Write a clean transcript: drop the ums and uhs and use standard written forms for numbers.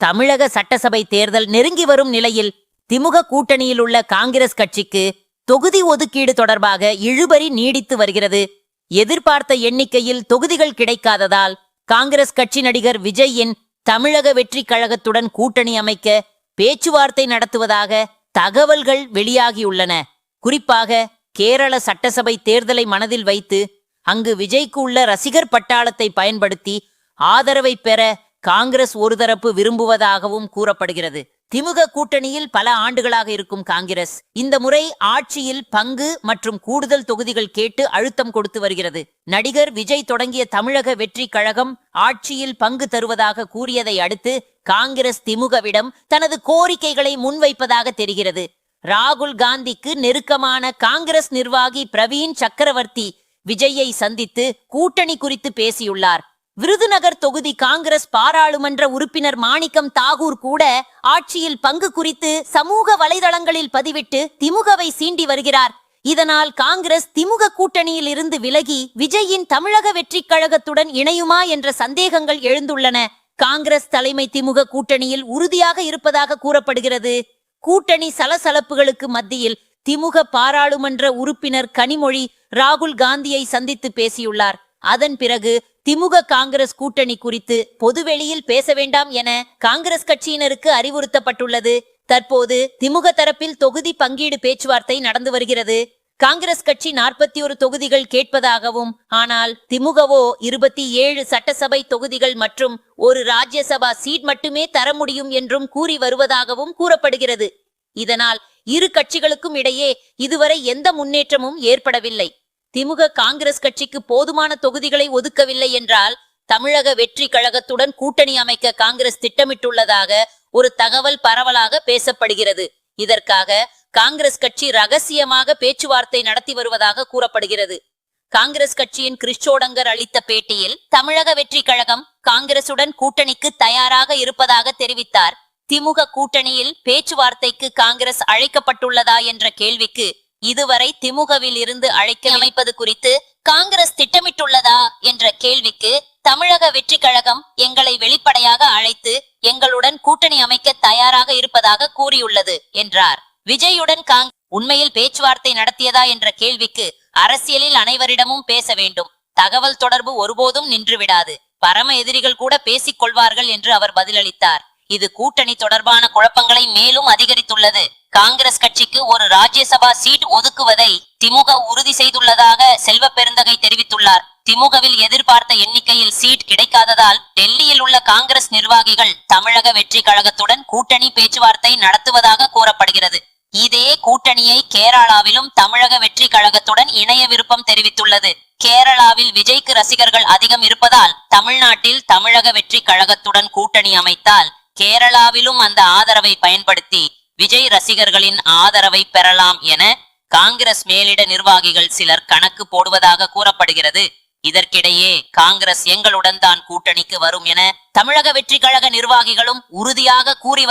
தமிழக சட்டசபை தேர்தல் நெருங்கி வரும் நிலையில் திமுக கூட்டணியில் உள்ள காங்கிரஸ் கட்சிக்கு தொகுதி ஒதுக்கீடு தொடர்பாக இழுபறி நீடித்து வருகிறது. எதிர்பார்த்த எண்ணிக்கையில் தொகுதிகள் கிடைக்காததால் காங்கிரஸ் கட்சி நடிகர் விஜயின் தமிழக வெற்றி கழகத்துடன் கூட்டணி அமைக்க பேச்சுவார்த்தை நடத்துவதாக தகவல்கள் வெளியாகியுள்ளன. குறிப்பாக கேரள சட்டசபை தேர்தலை மனதில் வைத்து அங்கு விஜய்க்கு உள்ள ரசிகர் பட்டாளத்தை பயன்படுத்தி ஆதரவை பெற காங்கிரஸ் ஒரு தரப்பு விரும்புவதாகவும் கூறப்படுகிறது. திமுக கூட்டணியில் பல ஆண்டுகளாக இருக்கும் காங்கிரஸ் இந்த முறை ஆட்சியில் பங்கு மற்றும் கூடுதல் தொகுதிகள் கேட்டு அழுத்தம் கொடுத்து வருகிறது. நடிகர் விஜய் தொடங்கிய தமிழக வெற்றி கழகம் ஆட்சியில் பங்கு தருவதாக கூறியதை அடுத்து காங்கிரஸ் திமுகவிடம் தனது கோரிக்கைகளை முன்வைப்பதாக தெரிகிறது. ராகுல் காந்திக்கு நெருக்கமான காங்கிரஸ் நிர்வாகி பிரவீன் சக்கரவர்த்தி விஜயை சந்தித்து கூட்டணி குறித்து பேசியுள்ளார். விருதுநகர் தொகுதி காங்கிரஸ் பாராளுமன்ற உறுப்பினர் மாணிக்கம் தாகூர் கூட ஆட்சியில் பங்கு குறித்து சமூக வலைதளங்களில் பதிவிட்டு திமுகவை சீண்டி வருகிறார். இதனால் காங்கிரஸ் திமுக கூட்டணியில் இருந்து விலகி விஜயின் தமிழக வெற்றி கழகத்துடன் இணையுமா என்ற சந்தேகங்கள் எழுந்துள்ளன. காங்கிரஸ் தலைமை திமுக கூட்டணியில் உறுதியாக இருப்பதாக கூறப்படுகிறது. கூட்டணி சலசலப்புகளுக்கு மத்தியில் திமுக பாராளுமன்ற உறுப்பினர் கனிமொழி ராகுல் காந்தியை சந்தித்து பேசியுள்ளார். அதன் பிறகு திமுக காங்கிரஸ் கூட்டணி குறித்து பொதுவெளியில் பேச வேண்டாம் என காங்கிரஸ் கட்சியினருக்கு அறிவுறுத்தப்பட்டுள்ளது. தற்போது திமுக தரப்பில் தொகுதி பங்கீடு பேச்சுவார்த்தை நடந்து வருகிறது. காங்கிரஸ் கட்சி 41 தொகுதிகள் கேட்பதாகவும், ஆனால் திமுகவோ 27 சட்டசபை தொகுதிகள் மற்றும் ஒரு ராஜ்யசபா சீட் மட்டுமே தர முடியும் என்றும் கூறி வருவதாகவும் கூறப்படுகிறது. இதனால் இரு கட்சிகளுக்கும் இடையே இதுவரை எந்த முன்னேற்றமும் ஏற்படவில்லை. திமுக காங்கிரஸ் கட்சிக்கு போதுமான தொகுதிகளை ஒதுக்கவில்லை என்றால் தமிழக வெற்றி கழகத்துடன் கூட்டணி அமைக்க காங்கிரஸ் திட்டமிட்டுள்ளதாக ஒரு தகவல் பரவலாக பேசப்படுகிறது. இதற்காக காங்கிரஸ் கட்சி ரகசியமாக பேச்சுவார்த்தை நடத்தி வருவதாக கூறப்படுகிறது. காங்கிரஸ் கட்சியின் கிறிஸ்டோடங்கர் அளித்த பேட்டியில் தமிழக வெற்றி கழகம் காங்கிரசுடன் கூட்டணிக்கு தயாராக இருப்பதாக தெரிவித்தார். திமுக கூட்டணியில் பேச்சுவார்த்தைக்கு காங்கிரஸ் அழைக்கப்பட்டுள்ளதா என்ற கேள்விக்கு இதுவரை திமுகவில் இருந்து அழைக்க அமைப்பது குறித்து காங்கிரஸ் திட்டமிட்டுள்ளதா என்ற கேள்விக்கு தமிழக வெற்றி கழகம் எங்களை வெளிப்படையாக அழைத்து எங்களுடன் கூட்டணி அமைக்க தயாராக இருப்பதாக கூறியுள்ளது என்றார். விஜயுடன் உண்மையில் பேச்சுவார்த்தை நடத்தியதா என்ற கேள்விக்கு அரசியலில் அனைவரிடமும் பேச வேண்டும், தகவல் தொடர்பு ஒருபோதும் நின்றுவிடாது, பரம எதிரிகள் கூட பேசிக் கொள்வார்கள் என்று அவர் பதிலளித்தார். இது கூட்டணி தொடர்பான குழப்பங்களை மேலும் அதிகரித்துள்ளது. காங்கிரஸ் கட்சிக்கு ஒரு ராஜ்யசபா சீட் ஒதுக்குவதை திமுக உறுதி செய்துள்ளதாக செல்வ பெருந்தகை தெரிவித்துள்ளார். திமுகவில் எதிர்பார்த்த எண்ணிக்கையில் சீட் கிடைக்காததால் டெல்லியில் உள்ள காங்கிரஸ் நிர்வாகிகள் தமிழக வெற்றி கழகத்துடன் கூட்டணி பேச்சுவார்த்தை நடத்துவதாக கூறப்படுகிறது. இதே கூட்டணியை கேரளாவிலும் தமிழக வெற்றி கழகத்துடன் இணைய விருப்பம் தெரிவித்துள்ளது. கேரளாவில் விஜய்க்கு ரசிகர்கள் அதிகம் இருப்பதால் தமிழ்நாட்டில் தமிழக வெற்றி கழகத்துடன் கூட்டணி அமைத்தால் கேரளாவிலும் அந்த ஆதரவை பயன்படுத்தி விஜய் ரசிகர்களின் ஆதரவை பெறலாம் என காங்கிரஸ் மேலிட நிர்வாகிகள் சிலர் கணக்கு போடுவதாக கூறப்படுகிறது. இதற்கிடையே காங்கிரஸ் எங்களுடன் தான் கூட்டணிக்கு வரும் என தமிழக வெற்றி கழக நிர்வாகிகளும் உறுதியாக கூறி